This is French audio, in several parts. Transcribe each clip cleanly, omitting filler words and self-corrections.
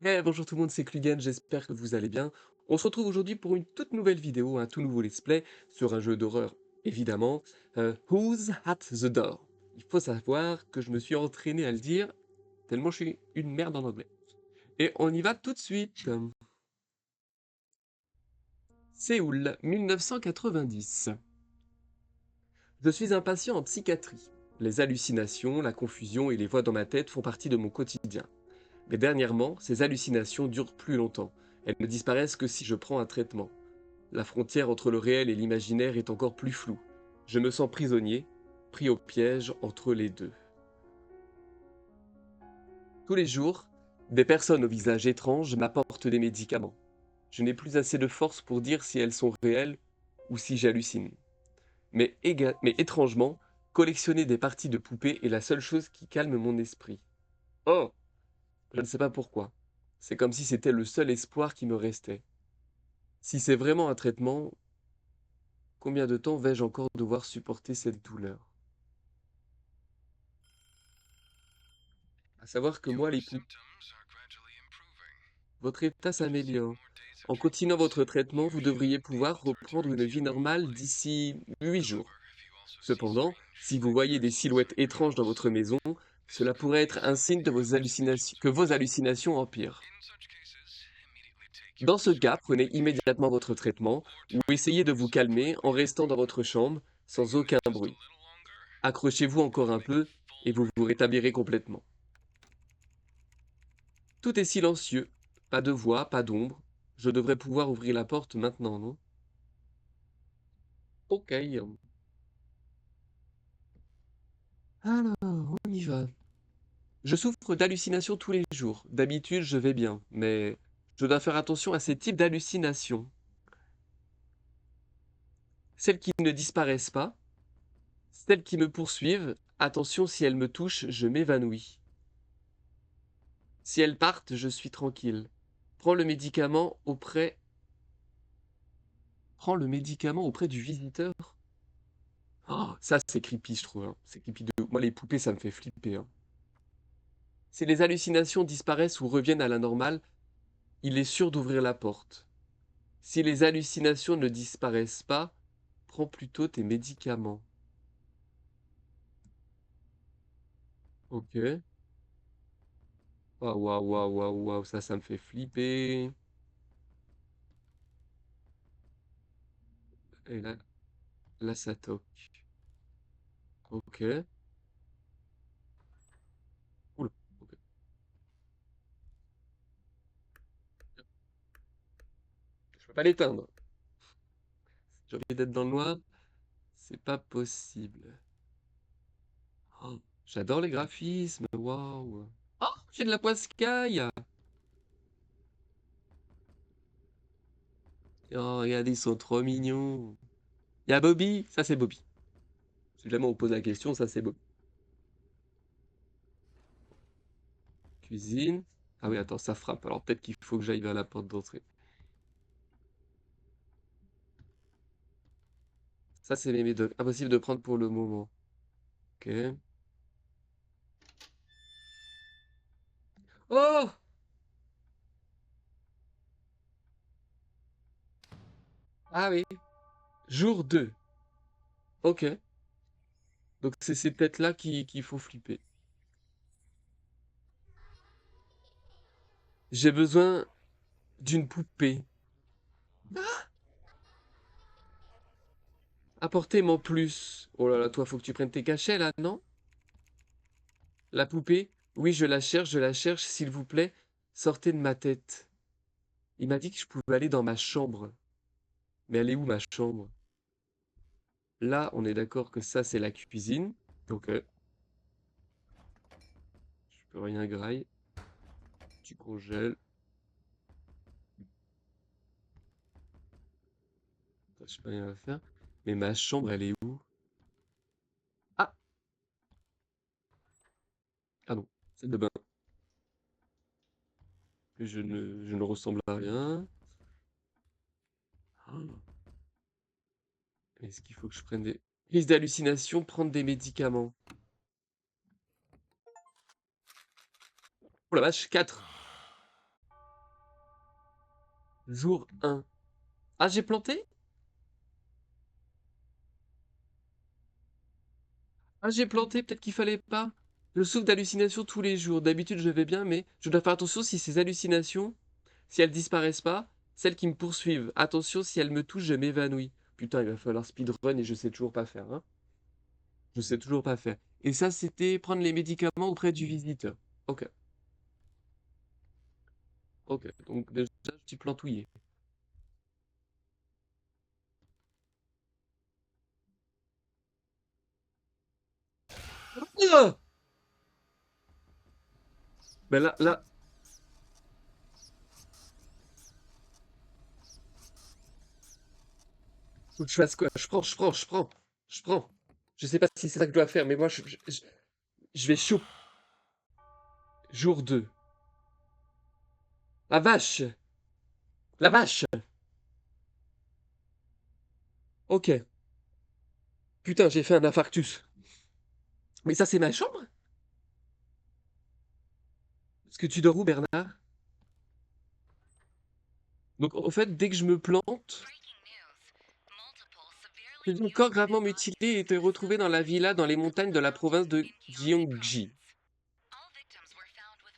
Bonjour tout le monde, c'est Klugen, j'espère que vous allez bien. On se retrouve aujourd'hui pour une toute nouvelle vidéo, un tout nouveau let's play sur un jeu d'horreur, évidemment. Who's at the Door? Il faut savoir que je me suis entraîné à le dire, tellement je suis une merde en anglais. Et on y va tout de suite. Séoul, 1990. Je suis un patient en psychiatrie. Les hallucinations, la confusion et les voix dans ma tête font partie de mon quotidien. Mais dernièrement, ces hallucinations durent plus longtemps. Elles ne disparaissent que si je prends un traitement. La frontière entre le réel et l'imaginaire est encore plus floue. Je me sens prisonnier, pris au piège entre les deux. Tous les jours, des personnes au visage étrange m'apportent des médicaments. Je n'ai plus assez de force pour dire si elles sont réelles ou si j'hallucine. Mais étrangement, collectionner des parties de poupées est la seule chose qui calme mon esprit. Oh, je ne sais pas pourquoi. C'est comme si c'était le seul espoir qui me restait. Si c'est vraiment un traitement, combien de temps vais-je encore devoir supporter cette douleur? À savoir que moi, les poupées, votre état s'améliore. En continuant votre traitement, vous devriez pouvoir reprendre une vie normale d'ici 8 jours. Cependant, si vous voyez des silhouettes étranges dans votre maison, cela pourrait être un signe de que vos hallucinations empirent. Dans ce cas, prenez immédiatement votre traitement ou essayez de vous calmer en restant dans votre chambre sans aucun bruit. Accrochez-vous encore un peu et vous vous rétablirez complètement. Tout est silencieux, pas de voix, pas d'ombre. Je devrais pouvoir ouvrir la porte maintenant, non? Ok. Alors, on y va. Je souffre d'hallucinations tous les jours. D'habitude, je vais bien, mais je dois faire attention à ces types d'hallucinations. Celles qui ne disparaissent pas, celles qui me poursuivent. Attention, si elles me touchent, je m'évanouis. Si elles partent, je suis tranquille. Prends le médicament auprès. Prends le médicament auprès du visiteur. Oh, ça, c'est creepy, je trouve, hein. C'est creepy de... Moi, les poupées, ça me fait flipper, hein. Si les hallucinations disparaissent ou reviennent à la normale, il est sûr d'ouvrir la porte. Si les hallucinations ne disparaissent pas, prends plutôt tes médicaments. Ok. Waouh, waouh, waouh, waouh, waouh, ça me fait flipper. Et là, ça toque. Ok. Oula, ok. Je peux pas l'éteindre. J'ai envie d'être dans le noir. C'est pas possible. Oh, j'adore les graphismes. Waouh. Oh, j'ai de la poiscaille. Oh, regardez, ils sont trop mignons. Il y a Bobby. Ça, c'est Bobby. Si jamais on pose la question, ça, c'est Bobby. Cuisine. Ah oui, attends, ça frappe. Alors peut-être qu'il faut que j'aille vers la porte d'entrée. Ça, c'est les médocs. Impossible de prendre pour le moment. Ok. Oh! Ah oui. Jour 2. Ok. Donc c'est ces têtes-là qu'il faut flipper. J'ai besoin d'une poupée. Apportez-moi plus. Oh là là, toi, faut que tu prennes tes cachets là, non? La poupée? Oui, je la cherche, s'il vous plaît. Sortez de ma tête. Il m'a dit que je pouvais aller dans ma chambre. Mais elle est où ma chambre? Là, on est d'accord que ça, c'est la cuisine. Ok. Je peux rien graille. Tu congèles. Je sais pas rien à faire. Mais ma chambre, elle est où? Ah! Ah non. Salle de bain. Je ne ressemble à rien. Ah. Est-ce qu'il faut que je prenne des... Crise d'hallucination, prendre des médicaments. Oh la vache, 4. Jour 1. Ah, j'ai planté? Ah, j'ai planté, peut-être qu'il fallait pas. Je souffre d'hallucinations tous les jours. D'habitude, je vais bien, mais je dois faire attention si ces hallucinations, si elles disparaissent pas, celles qui me poursuivent. Attention, si elles me touchent, je m'évanouis. Putain, il va falloir speedrun et je sais toujours pas faire, hein. Je sais toujours pas faire. Et ça, c'était prendre les médicaments auprès du visiteur. Ok, ok. Donc déjà, je suis plantouillé. Ah. Ben là, faut que je fasse quoi? Je prends. Je sais pas si c'est ça que je dois faire, mais moi, je vais chaud. Jour 2. La vache! La vache! Ok. Putain, j'ai fait un infarctus. Mais ça, c'est ma chambre? Est-ce que tu dors où, Bernard? Donc, au fait, dès que je me plante, un corps gravement mutilé a été retrouvé dans la villa dans les montagnes de la province de Gyeonggi.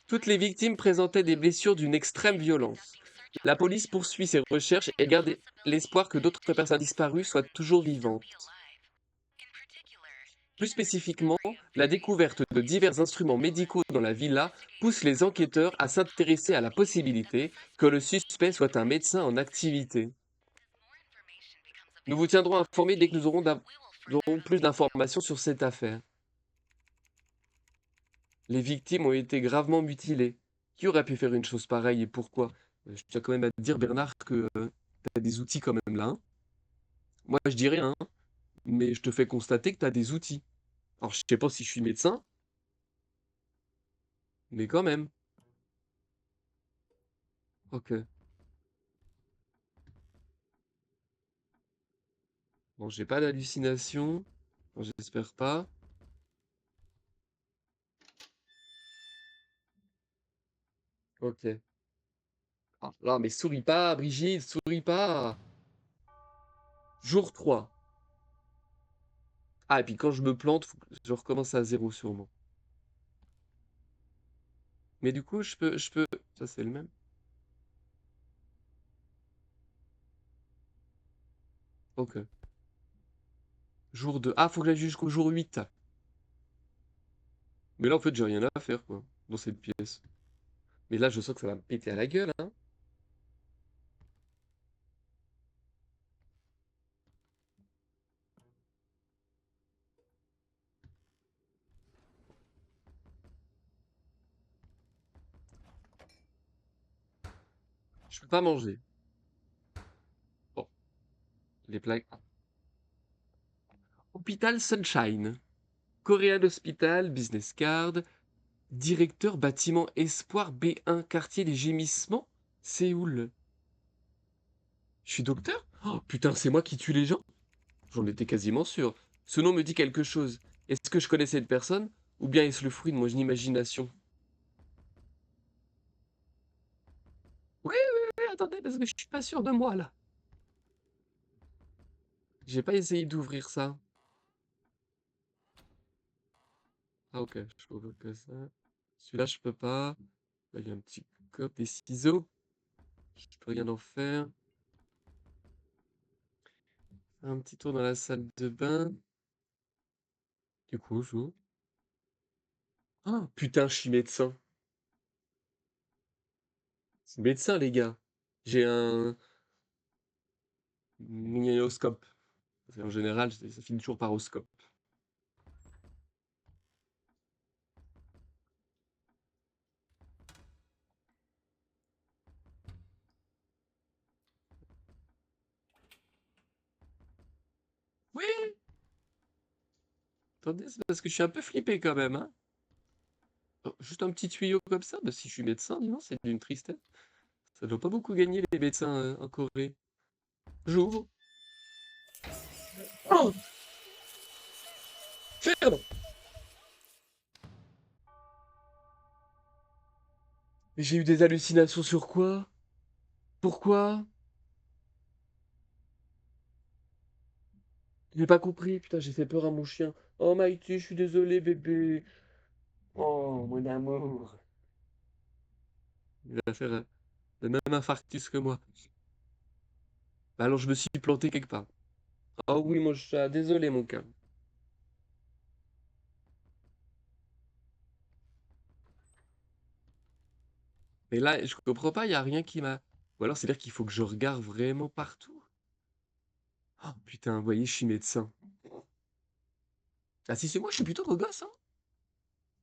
Toutes les victimes présentaient des blessures d'une extrême violence. La police poursuit ses recherches et garde l'espoir que d'autres personnes disparues soient toujours vivantes. Plus spécifiquement, la découverte de divers instruments médicaux dans la villa pousse les enquêteurs à s'intéresser à la possibilité que le suspect soit un médecin en activité. Nous vous tiendrons informés dès que nous aurons plus d'informations sur cette affaire. Les victimes ont été gravement mutilées. Qui aurait pu faire une chose pareille et pourquoi? Je tiens quand même à te dire, Bernard, que tu as des outils quand même là, hein. Moi, je dis rien, hein, mais je te fais constater que tu as des outils. Alors, je sais pas si je suis médecin, mais quand même. Ok. Bon, j'ai pas d'hallucination. Bon, j'espère pas. Ok. Ah, là, mais souris pas, Brigitte, souris pas. Jour 3. Ah, et puis quand je me plante, faut que je recommence à zéro sûrement. Mais du coup, je peux. Ça, c'est le même. Ok. Jour 2. Ah, faut que j'aille jusqu'au jour 8. Mais là, en fait, j'ai rien à faire, quoi, dans cette pièce. Mais là, je sens que ça va me péter à la gueule, hein. Je peux pas manger. Bon, les plaques. Hôpital Sunshine. Korean Hospital, business card. Directeur bâtiment Espoir B1, quartier des Gémissements, Séoul. Je suis docteur? Oh putain, c'est moi qui tue les gens? J'en étais quasiment sûr. Ce nom me dit quelque chose. Est-ce que je connais cette personne? Ou bien est-ce le fruit de mon imagination? Oui, oui, oui, attendez, parce que je suis pas sûr de moi là. J'ai pas essayé d'ouvrir ça. Ah ok, je peux ouvrir que ça. Celui-là, je peux pas. Là, il y a un petit cop, des ciseaux. Je peux rien en faire. Un petit tour dans la salle de bain. Du coup, j'ouvre. Ah, putain, je suis médecin. C'est médecin, les gars. J'ai un magnétoscope. Parce qu'en général, ça finit toujours par oscope. Oui, attendez, c'est parce que je suis un peu flippé quand même, hein. Oh, juste un petit tuyau comme ça, bah si je suis médecin, dis donc, c'est d'une tristesse. Ça doit pas beaucoup gagner les médecins en Corée. J'ouvre. Oh, ferme! Mais j'ai eu des hallucinations sur quoi? Pourquoi? J'ai pas compris, putain, j'ai fait peur à mon chien. Oh Maïté, je suis désolé, bébé. Oh, mon amour. Il va faire le même infarctus que moi. Bah alors je me suis planté quelque part. Oh oui, mon chat, désolé, mon cœur. Mais là, je comprends pas, il y a rien qui m'a... Ou alors c'est-à-dire qu'il faut que je regarde vraiment partout. Oh putain, vous voyez, je suis médecin. Ah si c'est moi, je suis plutôt gosse, hein.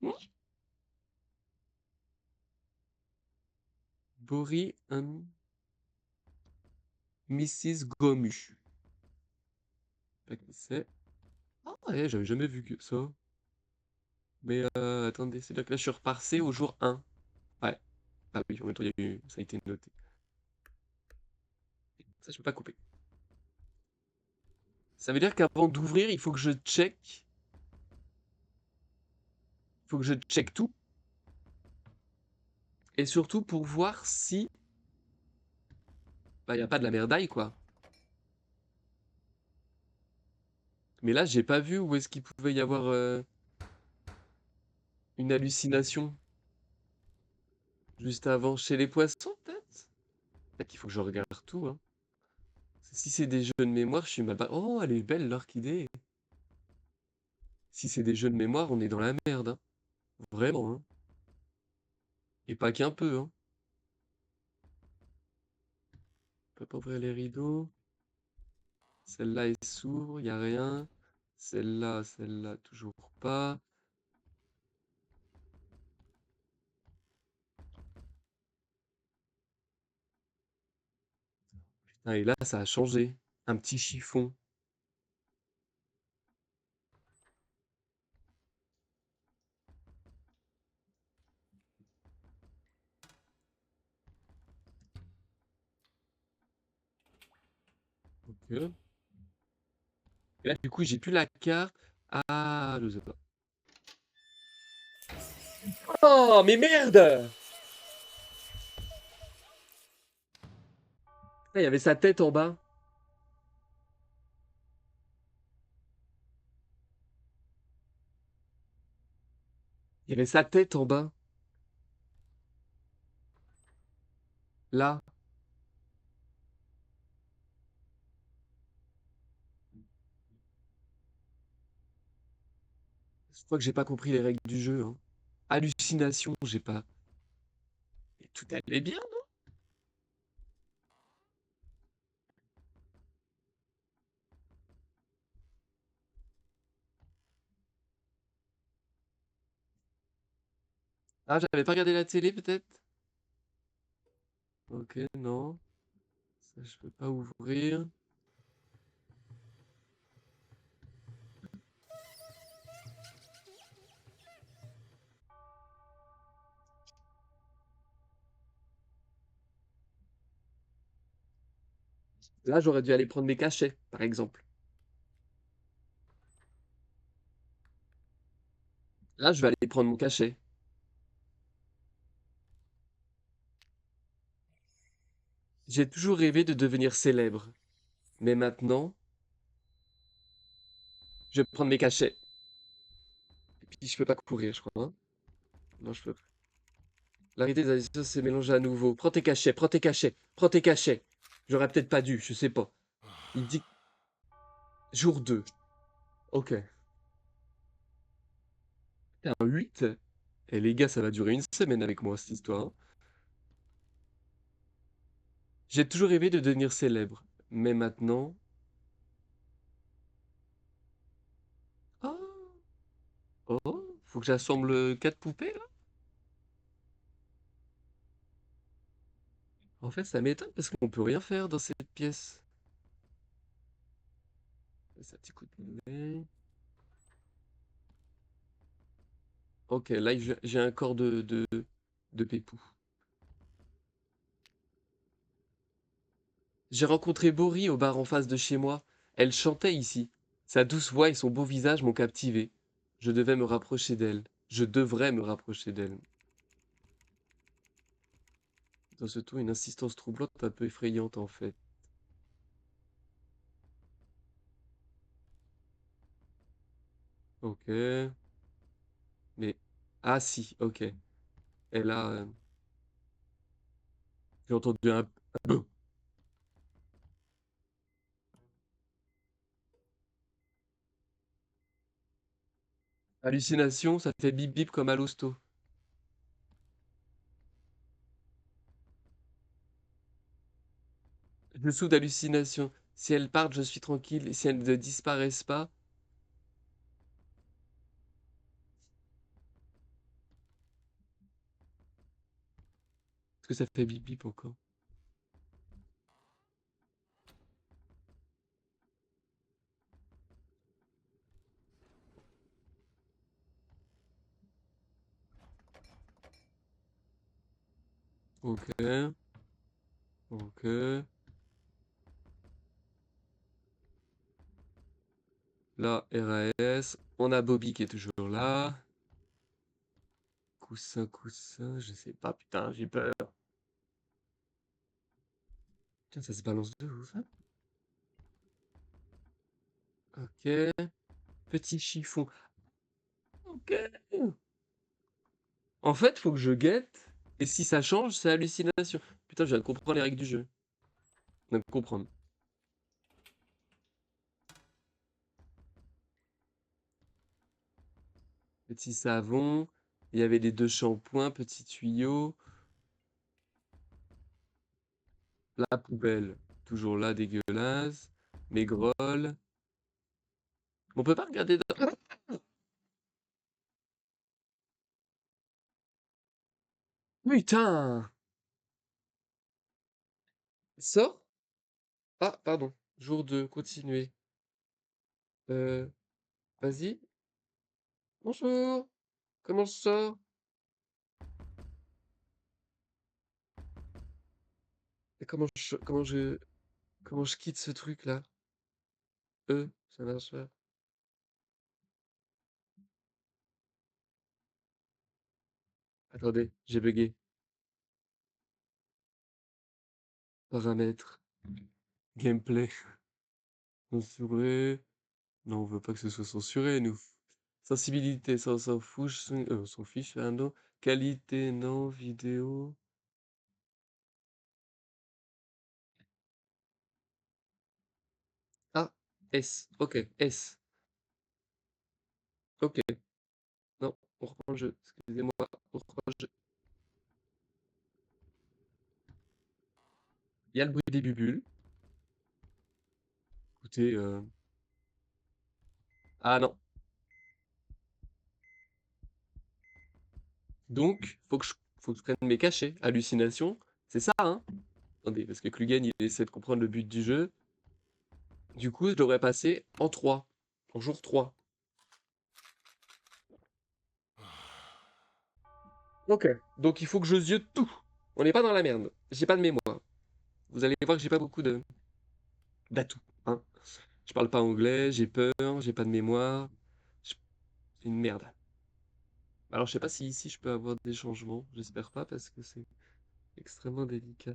Hmm. Boris and Mrs. Gomu. Je sais pas qui c'est. Ah ouais, j'avais jamais vu que ça. Mais attendez, c'est là que là je suis repassé au jour 1. Ouais. Ah oui, en même temps, il y a eu... ça a été noté. Ça, je peux pas couper. Ça veut dire qu'avant d'ouvrir, il faut que je check. Il faut que je check tout. Et surtout pour voir si... Bah, il n'y a pas de la merdaille, quoi. Mais là, j'ai pas vu où est-ce qu'il pouvait y avoir une hallucination. Juste avant, chez les poissons, peut-être? Peut-être qu'il faut que je regarde tout, hein. Si c'est des jeux de mémoire, je suis mal... Oh, elle est belle, l'orchidée. Si c'est des jeux de mémoire, on est dans la merde, hein. Vraiment, hein. Et pas qu'un peu, hein. On peut pas ouvrir les rideaux. Celle-là, elle s'ouvre, y a rien. Celle-là, toujours pas. Putain, et là, ça a changé. Un petit chiffon. Ok. Et là, du coup, j'ai plus la carte. Ah, je sais pas. Oh, mais merde! Ah, il y avait sa tête en bas. Il y avait sa tête en bas. Là. Je crois que j'ai pas compris les règles du jeu, hein. Hallucination, j'ai pas. Et tout allait bien, non? Ah, j'avais pas regardé la télé, peut-être? Ok, non. Ça, je peux pas ouvrir. Là, j'aurais dû aller prendre mes cachets, par exemple. Là, je vais aller prendre mon cachet. J'ai toujours rêvé de devenir célèbre. Mais maintenant, je vais prendre mes cachets. Et puis, je peux pas courir, je crois, hein. Non, je peux pas. L'arrêté des additions s'est mélangé à nouveau. Prends tes cachets, prends tes cachets, prends tes cachets. J'aurais peut-être pas dû, je sais pas. Il dit jour 2. Ok. T'es un 8. Et les gars, ça va durer une semaine avec moi, cette histoire, hein. J'ai toujours rêvé de devenir célèbre. Mais maintenant... Oh, oh, faut que j'assemble 4 poupées, là? En fait, ça m'étonne parce qu'on peut rien faire dans cette pièce. Ça, petit coup de nez. Ok, là, j'ai un corps de pépou. J'ai rencontré Bori au bar en face de chez moi. Elle chantait ici. Sa douce voix et son beau visage m'ont captivé. Je devais me rapprocher d'elle. Je devrais me rapprocher d'elle. Dans ce ton, une insistance troublante un peu effrayante en fait. Ok. Mais... Ah si, ok. Elle a... J'ai entendu un... Hallucination, ça fait bip bip comme à l'hosto. Je souffre d'hallucination. Si elles partent, je suis tranquille. Et si elles ne disparaissent pas, est-ce que ça fait bip bip encore? Ok, ok. Là, RAS. On a Bobby qui est toujours là. Coussin, coussin, je sais pas, putain, j'ai peur. Tiens, ça se balance de ouf, hein. Ok. Petit chiffon. Ok. En fait, faut que je guette. Et si ça change, c'est hallucination. Putain, je viens de comprendre les règles du jeu. Je viens de comprendre. Petit savon. Il y avait les deux shampoings, petit tuyau. La poubelle. Toujours là, dégueulasse. Mes grolles. On peut pas regarder dans... Putain! Sors? Ah, pardon. Jour 2, continuer. Euh, vas-y. Bonjour. Comment je sors? Et comment je quitte ce truc-là? Ça marche pas. Attendez, j'ai bugué. Paramètres. Gameplay. Censuré. Non, on veut pas que ce soit censuré, nous. Sensibilité, ça on s'en fiche. On s'en fiche, pardon. Qualité, non. Vidéo. Ah, S. Ok, S. Ok. Non, on reprend le jeu. Excusez-moi. On reprend le jeu. Il y a le bruit des bubules. Écoutez, ah non. Donc, faut que je prenne mes cachets. Hallucination, c'est ça, hein? Attendez, parce que Klugen, il essaie de comprendre le but du jeu. Du coup, je devrais passer en 3, en jour 3. Ok. Donc, il faut que je ziote tout. On n'est pas dans la merde. J'ai pas de mémoire. Vous allez voir que j'ai pas beaucoup de d'atouts, hein. Je parle pas anglais, j'ai peur, j'ai pas de mémoire. Je- C'est une merde. Alors, je sais pas si ici je peux avoir des changements. J'espère pas parce que c'est extrêmement délicat.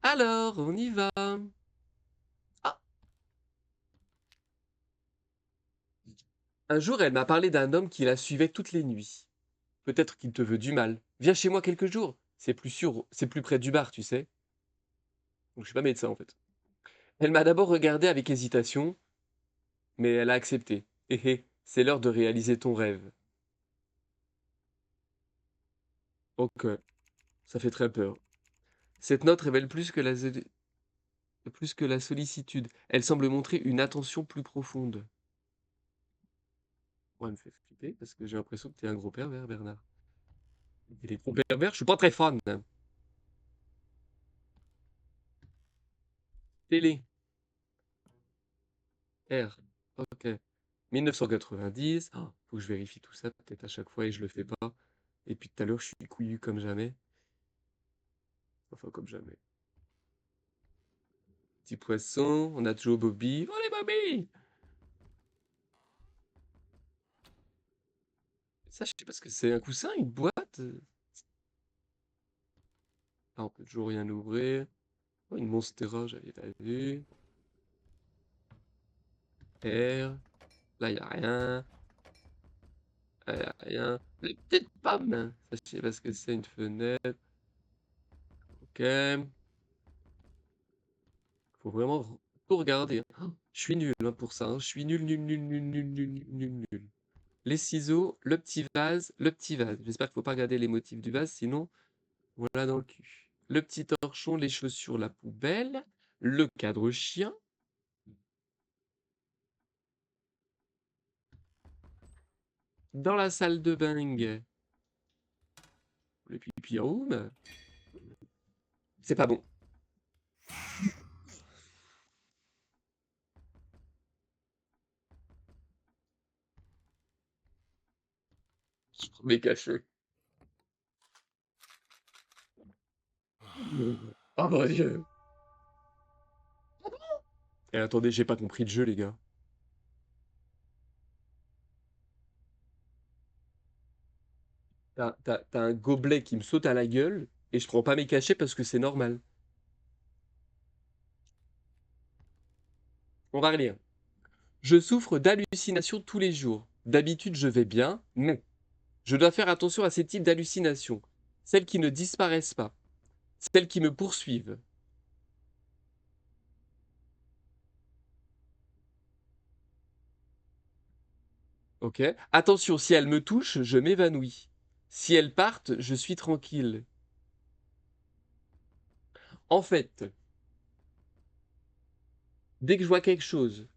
Alors, on y va. Ah, un jour, elle m'a parlé d'un homme qui la suivait toutes les nuits. Peut-être qu'il te veut du mal. Viens chez moi quelques jours. C'est plus sûr, c'est plus près du bar, tu sais. Donc je suis pas médecin en fait. Elle m'a d'abord regardé avec hésitation, mais elle a accepté. Hé hé, c'est l'heure de réaliser ton rêve. Ok, ça fait très peur. Cette note révèle plus que la sollicitude. Elle semble montrer une attention plus profonde. Moi, elle me fait flipper parce que j'ai l'impression que t'es un gros pervers, Bernard. Et les gros pervers, je suis pas très fan. Télé, R, ok. 1990. Oh, faut que je vérifie tout ça peut-être à chaque fois et je le fais pas. Et puis tout à l'heure, je suis couillu comme jamais. Enfin, comme jamais. Petit poisson, on a toujours Bobby. Oh les Bobby! Ça, je sais pas ce que c'est. Un coussin, une boîte? Là, on peut toujours rien ouvrir. Oh, une Monstera, j'avais pas vu. R. Là, y a rien. Là, y a rien. Les petites pommes. Ça, je sais pas ce que c'est, une fenêtre. Ok. Faut vraiment tout regarder, hein. Oh, je suis nul hein, pour ça, hein. Je suis nul, nul, nul, nul, nul, nul, nul, nul, nul. Les ciseaux, le petit vase, le petit vase. J'espère qu'il faut pas regarder les motifs du vase, sinon, voilà dans le cul. Le petit torchon, les chaussures, la poubelle, le cadre chien, dans la salle de bain, le pipi room. C'est pas bon. Je prends mes cachets. Oh mon dieu. Et attendez, j'ai pas compris le jeu, les gars. T'as un gobelet qui me saute à la gueule et je prends pas mes cachets parce que c'est normal. On va relire. Je souffre d'hallucinations tous les jours. D'habitude, je vais bien, mais je dois faire attention à ces types d'hallucinations. Celles qui ne disparaissent pas. Celles qui me poursuivent. Ok. Attention, si elles me touchent, je m'évanouis. Si elles partent, je suis tranquille. En fait, dès que je vois quelque chose,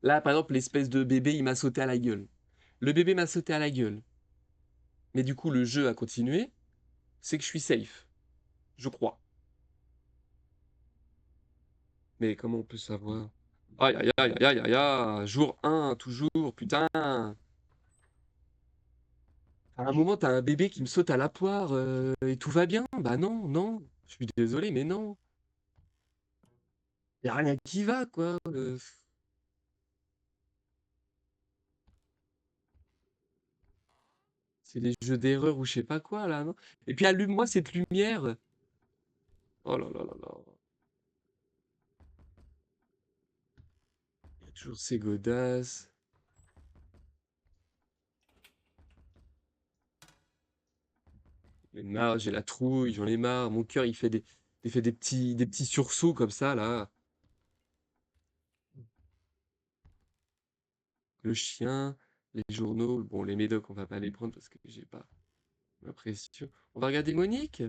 là par exemple, l'espèce de bébé, il m'a sauté à la gueule. Le bébé m'a sauté à la gueule. Mais du coup, le jeu a continué. C'est que je suis safe. Je crois. Mais comment on peut savoir? Aïe aïe aïe aïe aïe aïe aïe. Jour 1, toujours, putain. À un moment, t'as un bébé qui me saute à la poire et tout va bien. Bah non, non. Je suis désolé, mais non. Y a rien qui va, quoi. C'est des jeux d'erreur ou je sais pas quoi, là, non? Et puis allume-moi cette lumière. Oh là là là là. Il y a toujours ces godasses. J'en ai marre, j'ai la trouille, j'en ai marre. Mon cœur, il fait des petits sursauts comme ça, là. Le chien, les journaux. Bon, les médocs, on va pas les prendre parce que j'ai pas l'impression. On va regarder Monique?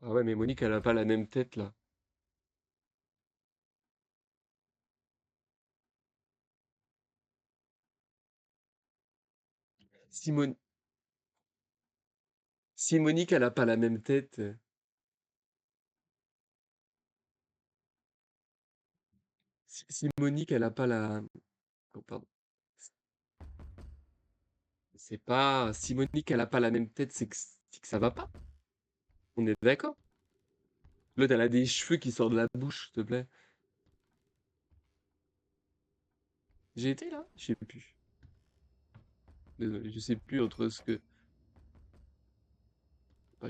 Ah ouais, mais Monique, elle a pas la même tête, là. Si, si Monique, elle a pas la même tête. Si Monique, elle a pas la. Oh, pardon. C'est pas. Si Monique, elle a pas la même tête, c'est que ça va pas. On est d'accord? L'autre, elle a des cheveux qui sortent de la bouche, s'il te plaît. J'ai été là? Je sais plus. Désolé, je sais plus entre ce que. Bah,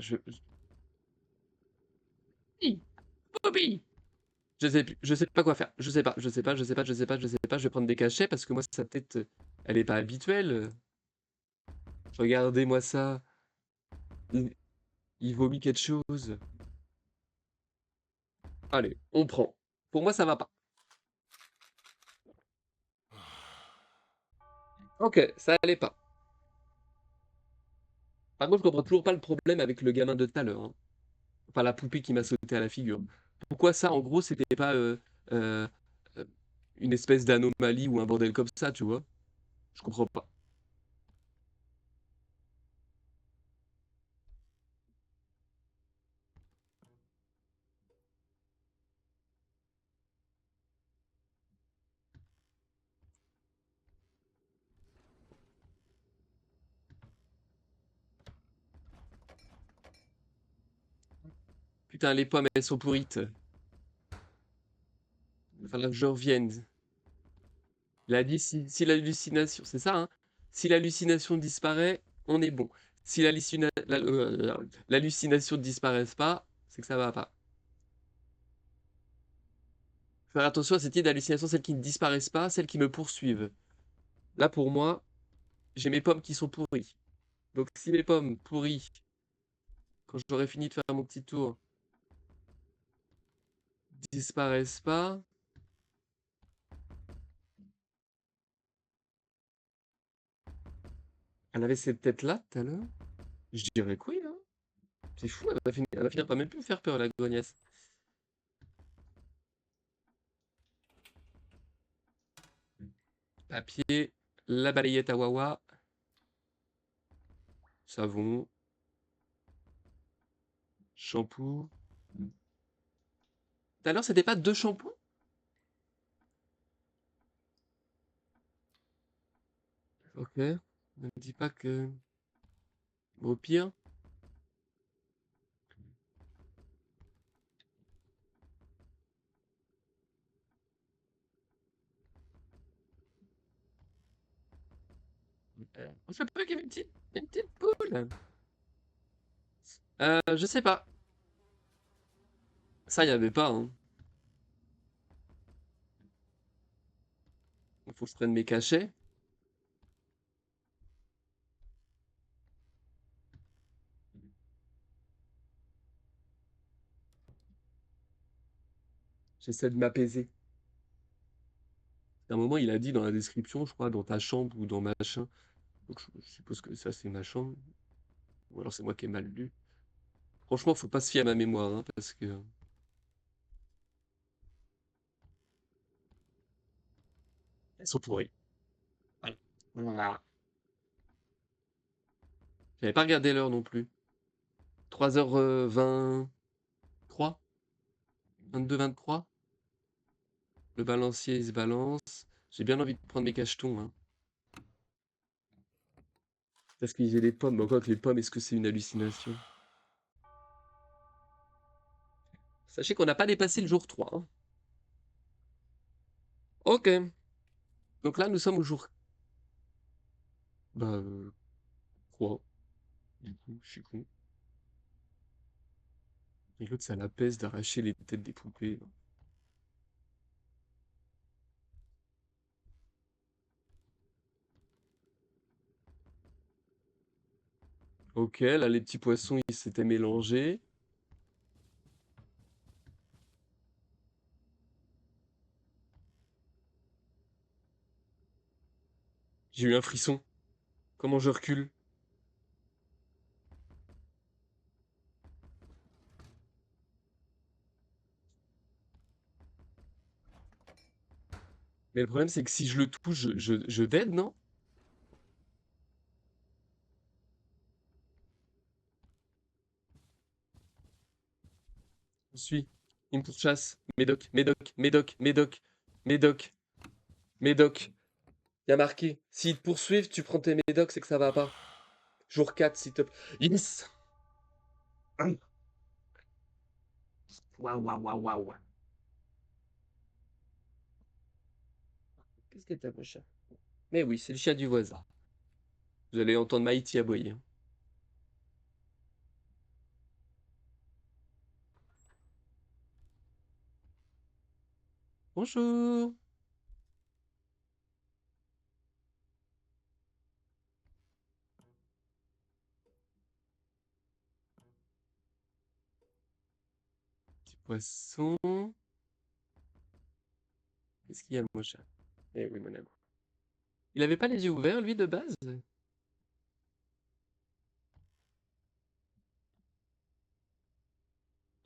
Hi, Bobby. Je sais plus, je sais pas quoi faire. Je sais pas, je sais pas, je sais pas, je sais pas, je sais pas. Je vais prendre des cachets parce que moi, sa tête, elle est pas habituelle. Regardez-moi ça. Il, il vomit quelque chose. Allez, on prend. Pour moi, ça va pas. Ok, ça allait pas. Par contre, je comprends toujours pas le problème avec le gamin de tout à l'heure, hein. Enfin, la poupée qui m'a sauté à la figure. Pourquoi ça, en gros, c'était pas euh, euh, une espèce d'anomalie ou un bordel comme ça, tu vois? Je comprends pas. Putain, les pommes, elles sont pourrites. Il va falloir que je revienne. Il a dit si l'hallucination, c'est ça, hein? Si l'hallucination disparaît, on est bon. Si l'hallucination ne disparaît pas, c'est que ça va pas. Faire attention à cette idée d'hallucination, celles qui ne disparaissent pas, celles qui me poursuivent. Là, pour moi, j'ai mes pommes qui sont pourries. Donc, si mes pommes pourries, quand j'aurai fini de faire mon petit tour, disparaissent pas, elle avait cette tête-là tout à l'heure. Je dirais que oui, hein. C'est fou, elle va finir par même plus me faire peur, la grognasse. Papier, la balayette à Wawa, savon, shampoo. Tout à l'heure, c'était pas deux shampoings? Ok. Ne me dis pas que. Au pire. Je peux qu'il y ait une petite poule. Je sais pas. Ça, il y avait pas, hein. Il faut que je prenne mes cachets. J'essaie de m'apaiser. À un moment, il a dit dans la description, je crois, dans ta chambre ou dans machin. Donc, je suppose que ça, c'est ma chambre. Ou alors, c'est moi qui ai mal lu. Franchement, faut pas se fier à ma mémoire, hein, parce que. Elles sont pourries. Voilà. Voilà. J'avais pas regardé l'heure non plus. 3h23. 22-23. Le balancier, il se balance. J'ai bien envie de prendre mes cachetons, hein. Parce qu'il y a des pommes. Mais encore que les pommes, est-ce que c'est une hallucination? Sachez qu'on n'a pas dépassé le jour 3, hein. Ok. Donc là, nous sommes au jour. Bah, 3. Du coup, je suis con. Et l'autre, ça l'apaise d'arracher les têtes des poupées. Ok, là, les petits poissons, ils s'étaient mélangés. J'ai eu un frisson. Comment je recule? Mais le problème, c'est que si je le touche, je dead, non? Je suis. Il me pourchasse. Médoc, Médoc, Médoc, Médoc, Médoc, Médoc. Il y a marqué. S'ils te poursuivent, tu prends tes médocs, c'est que ça va pas. Jour 4, s'il te plaît. Yes! Waouh, waouh, waouh, waouh. Qu'est-ce que t'as, mon chat? Mais oui, c'est le chien du voisin. Vous allez entendre Maïti aboyer. Bonjour! Petit poisson. Qu'est-ce qu'il y a, mon chat? Eh oui, mon amour. Il avait pas les yeux ouverts, lui, de base?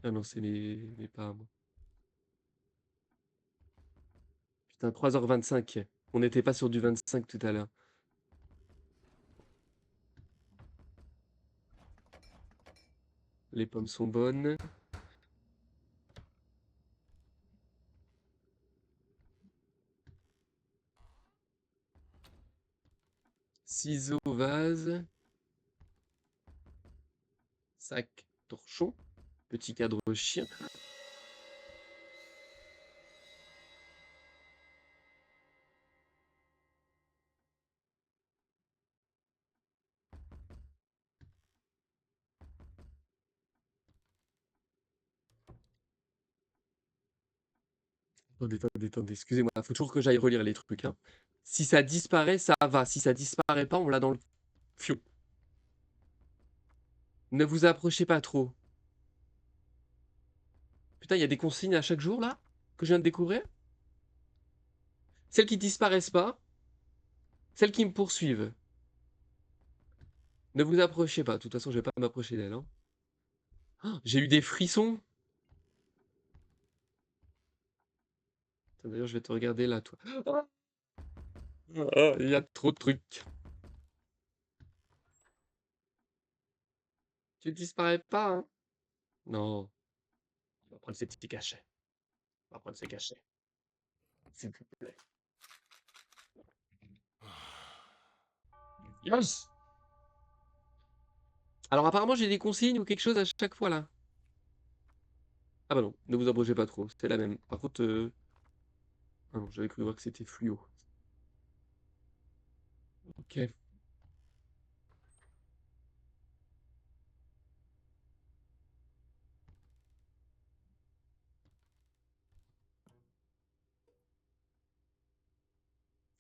Ah non, c'est mes pas à moi. Putain, 3h25. On n'était pas sur du 25 tout à l'heure. Les pommes sont bonnes. Ciseaux, vase. Sac, torchon. Petit cadre chien. Attendez, excusez-moi, faut toujours que j'aille relire les trucs, hein. Si ça disparaît, ça va. Si ça disparaît pas, on l'a dans le fion. Ne vous approchez pas trop. Putain, il y a des consignes à chaque jour, là, que je viens de découvrir. Celles qui disparaissent pas, celles qui me poursuivent. Ne vous approchez pas. De toute façon, je vais pas m'approcher d'elle, hein. Ah, j'ai eu des frissons. Attends, d'ailleurs, je vais te regarder là, toi. Ah, il y a trop de trucs. Tu disparais pas, hein? Non. On va prendre ces petits cachets. On va prendre ces cachets. S'il vous plaît. Yes! Alors apparemment j'ai des consignes ou quelque chose à chaque fois là. Ah bah non, ne vous abrogez pas trop, c'était la même. Par contre, ah non, j'avais cru voir que c'était fluo. Ok.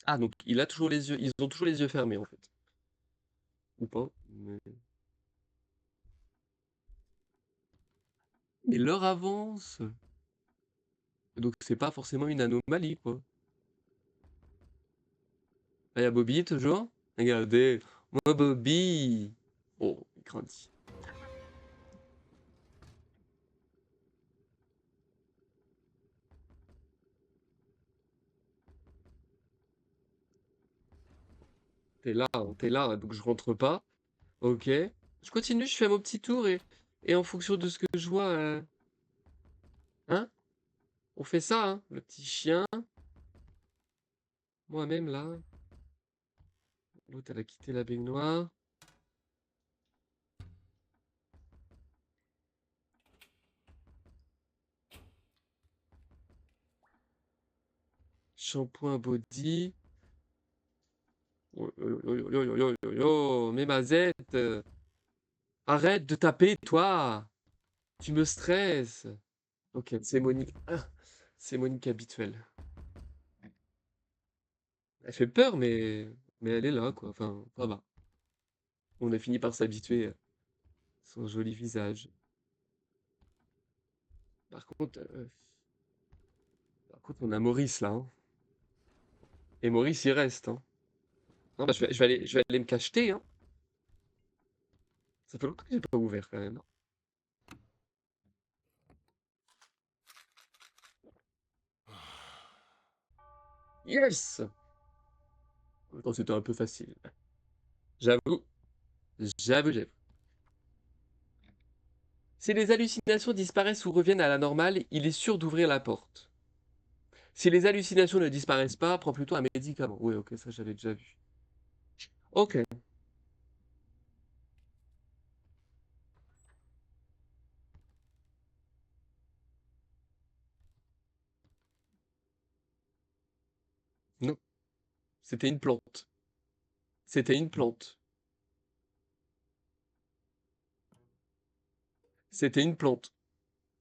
Ah donc il a toujours les yeux, ils ont toujours les yeux fermés en fait. Ou pas. Mais l'heure avance. Donc c'est pas forcément une anomalie quoi. Là, il y a Bobby toujours. Regardez, moi Bobby. Oh, il grandit. T'es là, donc je rentre pas. Ok. Je continue, je fais mon petit tour et en fonction de ce que je vois, hein, on fait ça, hein. Le petit chien, moi-même là. L'autre, elle a quitté la baignoire. Shampoing body. Oh, yo, yo, yo, yo, yo, yo, yo, mais Mazette, arrête de taper, toi. Tu me stresses. Ok, c'est Monique. Ah, c'est Monique habituelle. Elle fait peur, mais elle est là, quoi. Enfin, ça va. On a fini par s'habituer à son joli visage. Par contre, on a Maurice là, hein. Et Maurice, il reste, hein. Non, bah, je vais aller me cacheter, hein. Ça fait longtemps que j'ai pas ouvert quand même. Yes! Attends, c'était un peu facile. J'avoue, j'avoue. Si les hallucinations disparaissent ou reviennent à la normale, il est sûr d'ouvrir la porte. Si les hallucinations ne disparaissent pas, prends plutôt un médicament. Oui, ok, ça j'avais déjà vu. Ok, non, c'était une plante. C'était une plante. C'était une plante.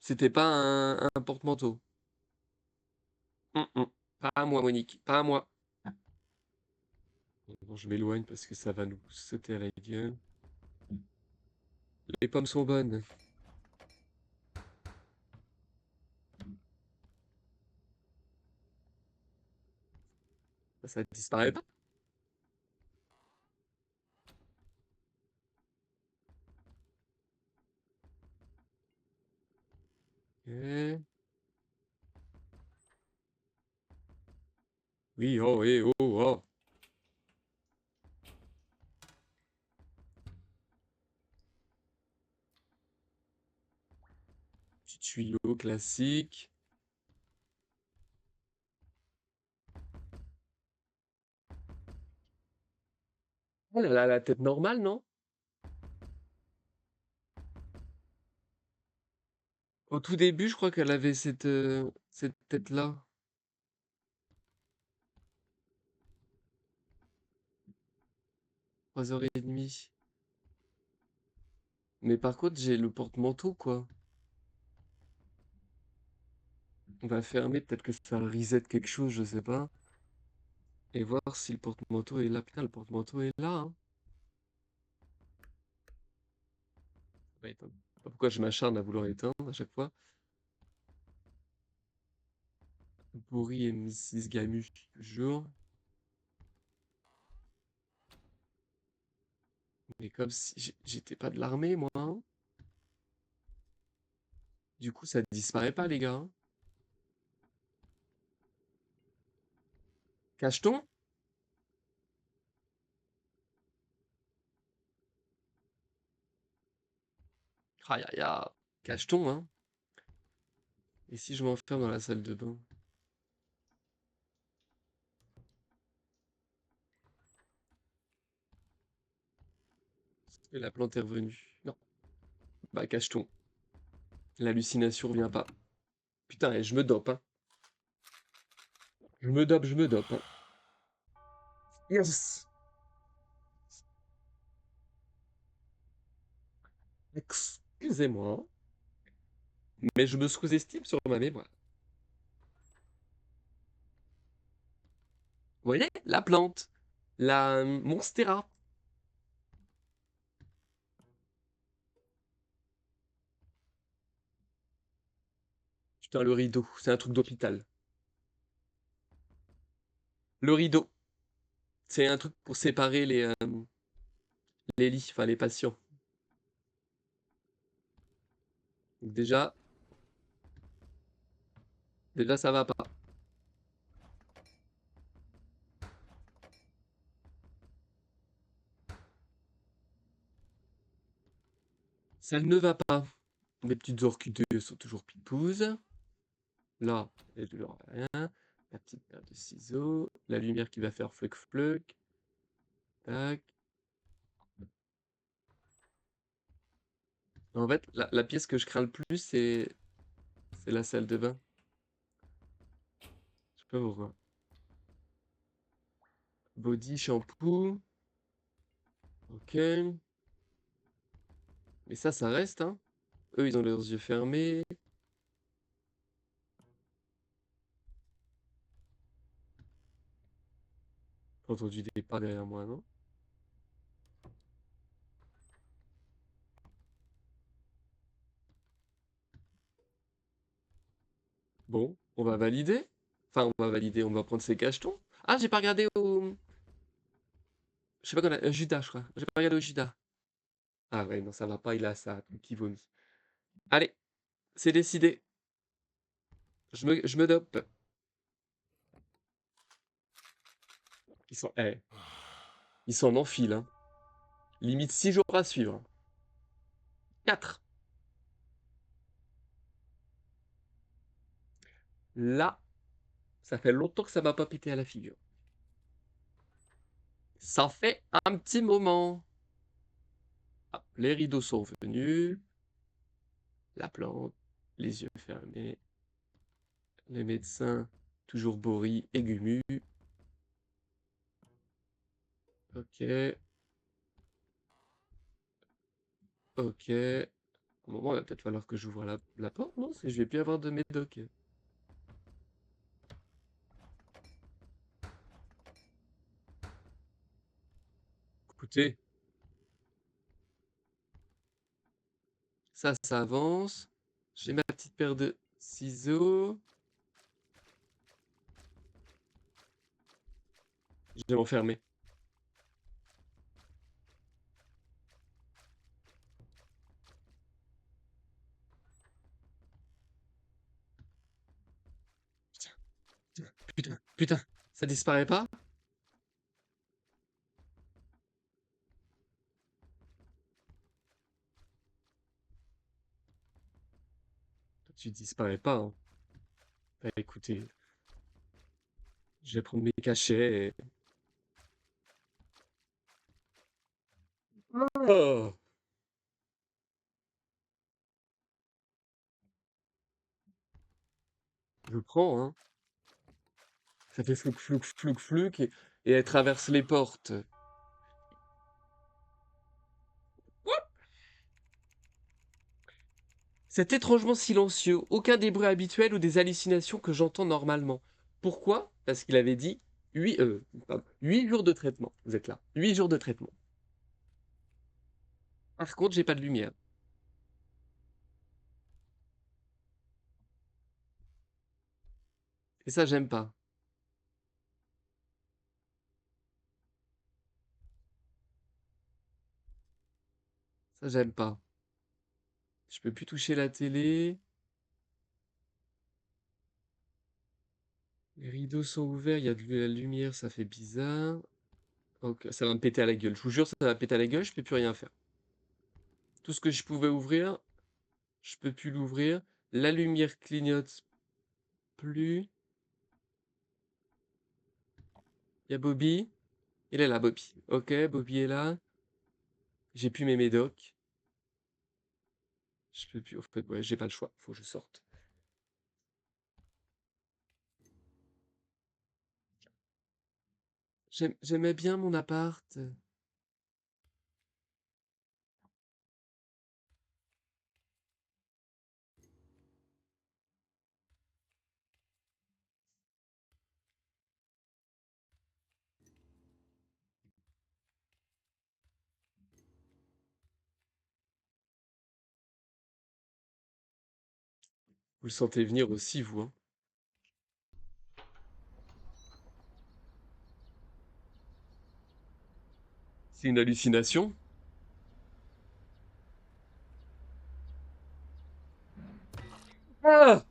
C'était pas un porte-manteau. Pas à moi, Monique, pas à moi. Bon, je m'éloigne parce que ça va nous sauter à la gueule. Les pommes sont bonnes. Ça disparaît pas. Ok. Oui, oh, oh, oh. Petit tuyau classique. Elle a la tête normale, non? Au tout début, je crois qu'elle avait cette tête-là. 3h30. Mais par contre, j'ai le porte-manteau, quoi. On va fermer, peut-être que ça reset quelque chose, je sais pas. Et voir si le porte-manteau est là. Putain, le porte-manteau est là, hein. Ouais, attends. Je sais pas pourquoi je m'acharne à vouloir éteindre à chaque fois. Bourri et Mrs. Gamu, toujours. Mais comme si j'étais pas de l'armée, moi, hein. Du coup, ça disparaît pas, les gars, hein. Cacheton? Aïe, aïe, aïe. Cacheton, hein. Et si je m'enferme dans la salle de bain? Et la plante est revenue. Non. Bah, cacheton. L'hallucination revient pas. Putain, et je me dope, hein. Je me dope, hein. Yes! Excusez-moi, mais je me sous-estime sur ma mémoire. Vous voyez? La plante. La Monstera. Putain, le rideau. C'est un truc d'hôpital. Le rideau. C'est un truc pour séparer les lits, enfin les patients. Donc déjà ça va pas. Ça ne va pas. Mes petites orchidées sont toujours pipouses. Là, il n'y a toujours rien. La petite paire de ciseaux. La lumière qui va faire fluc fluc. Tac. En fait, la pièce que je crains le plus, c'est la salle de bain. Je sais pas pourquoi. Body, shampoo. Ok. Mais ça reste, hein. Eux, ils ont leurs yeux fermés. J'ai entendu des pas derrière moi, non? Bon, on va valider. Enfin, on va valider, on va prendre ses cachetons. Ah, j'ai pas regardé au... Je sais pas quand Judas, je crois. J'ai pas regardé au Judas. Ah ouais, non, ça va pas, il a ça, qui vomit. Allez, c'est décidé. Je me dope. Ils s'en enfilent, hein. Limite 6 jours à suivre. 4. Là, ça fait longtemps que ça m'a pas pété à la figure. Ça fait un petit moment. Ah, les rideaux sont venus. La plante, les yeux fermés. Les médecins, toujours Boris et Gumu. Ok, ok. Au moment, il va peut-être falloir que j'ouvre la porte, non? Parce que je vais plus avoir de médoc. Écoutez, ça avance. J'ai ma petite paire de ciseaux. Je vais m'enfermer. Putain, putain, putain, ça disparaît pas? Tu disparais pas, hein. Bah écoutez, je vais prendre mes cachets et... Oh, je prends, hein. Ça fait flouk, flouk, flouk, flouk et elle traverse les portes. C'est étrangement silencieux, aucun des bruits habituels ou des hallucinations que j'entends normalement. Pourquoi? Parce qu'il avait dit 8 jours de traitement. Vous êtes là. 8 jours de traitement. Par contre, j'ai pas de lumière. Et ça, j'aime pas. Ça, j'aime pas. Je peux plus toucher la télé. Les rideaux sont ouverts, il y a de la lumière, ça fait bizarre. Ok, ça va me péter à la gueule. Je vous jure, ça va me péter à la gueule, je peux plus rien faire. Tout ce que je pouvais ouvrir, je peux plus l'ouvrir. La lumière clignote plus. Il y a Bobby. Il est là, Bobby. Ok, Bobby est là. J'ai plus mes médocs. Je peux plus. En fait, ouais, j'ai pas le choix. Faut que je sorte. J'aimais bien mon appart. Vous le sentez venir aussi, vous, hein. C'est une hallucination. Ah!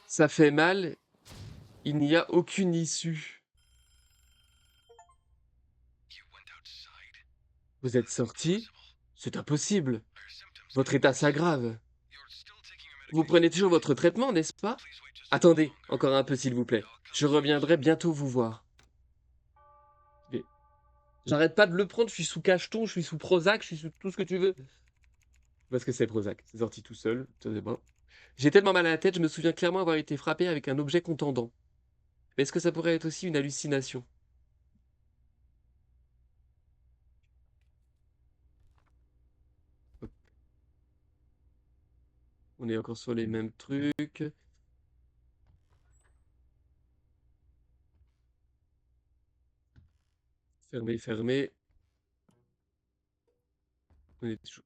Ça fait mal. Il n'y a aucune issue. Vous êtes sorti? C'est impossible. Votre état s'aggrave. Vous prenez toujours votre traitement, n'est-ce pas? Attendez, encore un peu s'il vous plaît. Je reviendrai bientôt vous voir. Mais j'arrête pas de le prendre, je suis sous cacheton, je suis sous Prozac, je suis sous tout ce que tu veux. Parce que c'est Prozac, c'est sorti tout seul, ça c'est bon. J'ai tellement mal à la tête, je me souviens clairement avoir été frappé avec un objet contendant. Mais est-ce que ça pourrait être aussi une hallucination? On est encore sur les mêmes trucs. Fermé, fermé. On est toujours...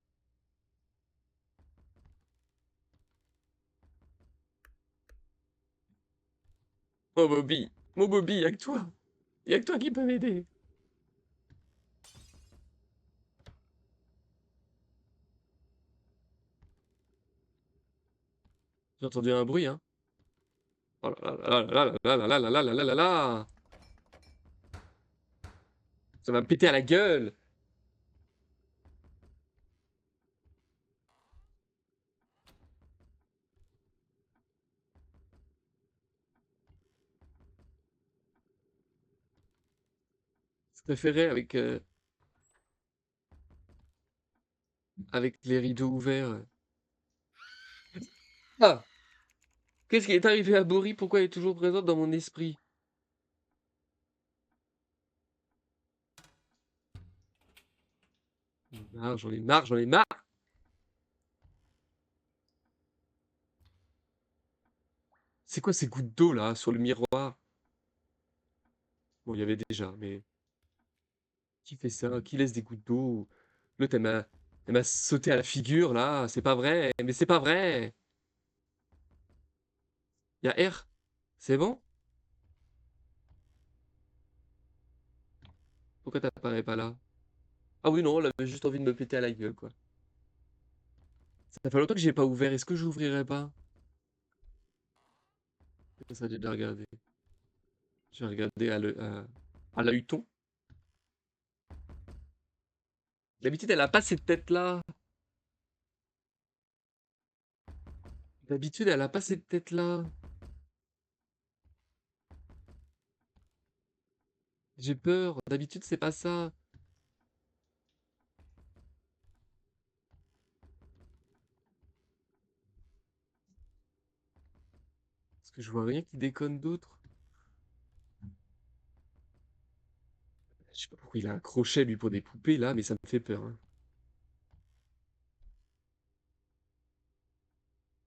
Oh Bobby, mon Bobby, y'a que toi. Y'a que toi qui peux m'aider. J'ai entendu un bruit, hein. Oh là là là là là là là là là là là là là. Ça va me péter à la gueule. Je préférais avec les rideaux ouverts. Ah! Qu'est-ce qui est arrivé à Bori? Pourquoi elle est toujours présente dans mon esprit? J'en ai marre, j'en ai marre! C'est quoi ces gouttes d'eau là sur le miroir? Bon, il y avait déjà, mais qui fait ça? Qui laisse des gouttes d'eau? L'autre, elle m'a sauté à la figure là. C'est pas vrai, mais c'est pas vrai! Il y a R. C'est bon? Pourquoi t'apparais pas là? Ah oui, non, elle avait juste envie de me péter à la gueule, quoi. Ça fait longtemps que j'ai pas ouvert. Est-ce que j'ouvrirai pas? Ça, j'ai déjà regardé. J'ai regardé à l'œilleton. D'habitude, elle a pas cette tête-là. D'habitude, elle a pas cette tête-là. J'ai peur. D'habitude, c'est pas ça. Parce que je vois rien qui déconne d'autre. Je sais pas pourquoi il a un crochet, lui, pour des poupées, là, mais ça me fait peur, hein.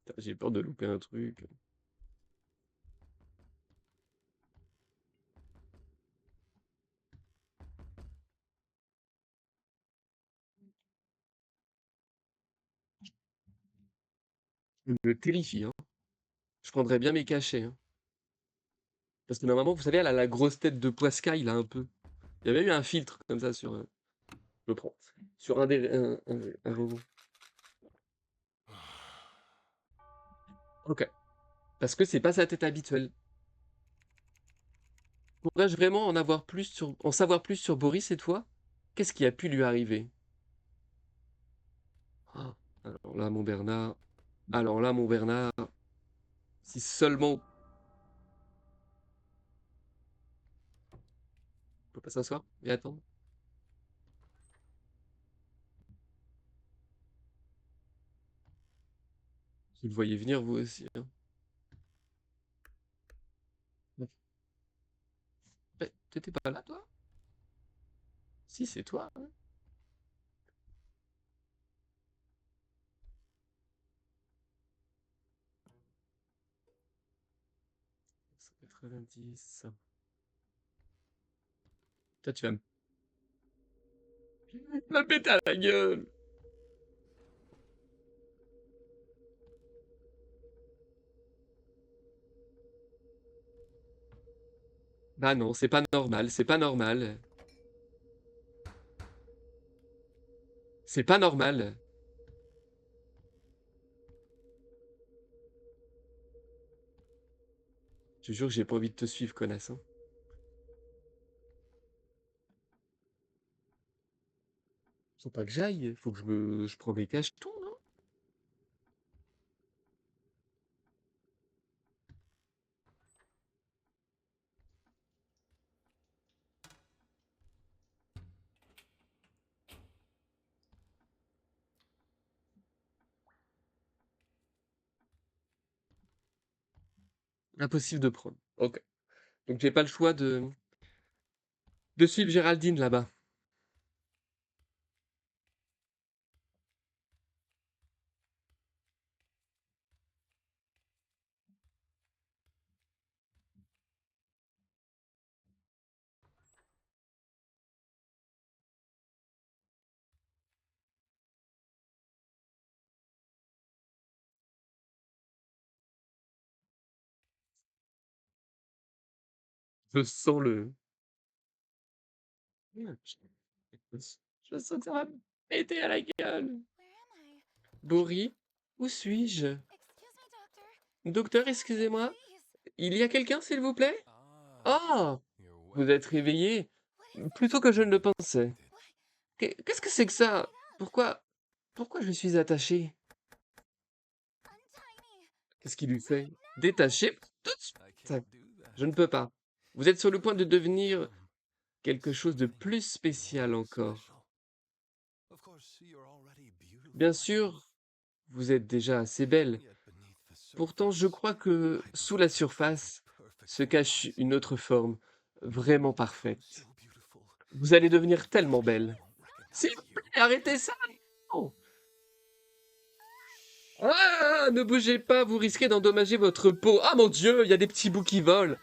Putain, j'ai peur de louper un truc. Il me terrifie, hein. Je prendrais bien mes cachets, hein. Parce que normalement, vous savez, elle a la grosse tête de Poiscaille, là, un peu. Il y avait eu un filtre comme ça sur... Je le prends. Sur un robot. Ok. Parce que c'est pas sa tête habituelle. Pourrais-je vraiment en savoir plus sur Boris cette fois? Qu'est-ce qui a pu lui arriver? Ah, alors là, mon Bernard. Alors là, mon Bernard. Si seulement. On peut pas s'asseoir et attendre. Vous le voyez venir, vous aussi, hein. Ouais, t'étais pas là, toi? Si, c'est toi, hein. 190. Toi, tu vas me péter à la gueule. Bah non, c'est pas normal, c'est pas normal. C'est pas normal. Je te jure que j'ai pas envie de te suivre, connasse, hein. Faut pas que j'aille, faut que je prends mes cachetons, non? Impossible de prendre. Ok. Donc j'ai pas le choix de suivre Géraldine là-bas. Je sens le. Je sens que ça va me péter à la gueule. Boris, où suis-je? Docteur, excusez-moi. Il y a quelqu'un, s'il vous plaît? Ah, vous êtes réveillé plus tôt que je ne le pensais. Qu'est-ce que c'est que ça? Pourquoi je suis attaché? Qu'est-ce qu'il lui fait? Détaché? Tout de suite. Je ne peux pas. Vous êtes sur le point de devenir quelque chose de plus spécial encore. Bien sûr, vous êtes déjà assez belle. Pourtant, je crois que sous la surface se cache une autre forme, vraiment parfaite. Vous allez devenir tellement belle. S'il vous plaît, arrêtez ça! Non. Ah, ne bougez pas, vous risquez d'endommager votre peau. Ah mon Dieu, il y a des petits bouts qui volent.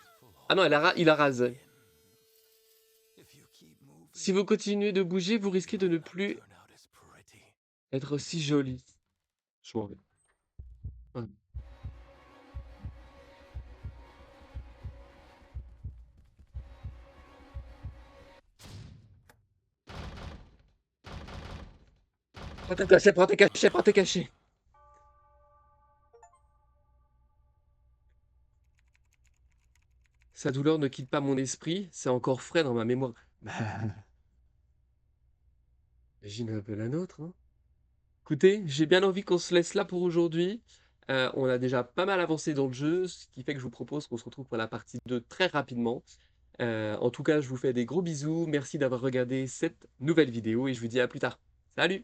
Ah non, il a rasé. Si vous continuez de bouger, vous risquez de ne plus être aussi jolie. Je m'en vais. Ouais. Prends tes cachets, prends tes cachets, prends tes cachets. Sa douleur ne quitte pas mon esprit, c'est encore frais dans ma mémoire. Bah, imagine un peu la nôtre, hein. Écoutez, j'ai bien envie qu'on se laisse là pour aujourd'hui. On a déjà pas mal avancé dans le jeu, ce qui fait que je vous propose qu'on se retrouve pour la partie 2 très rapidement. En tout cas, je vous fais des gros bisous. Merci d'avoir regardé cette nouvelle vidéo et je vous dis à plus tard. Salut!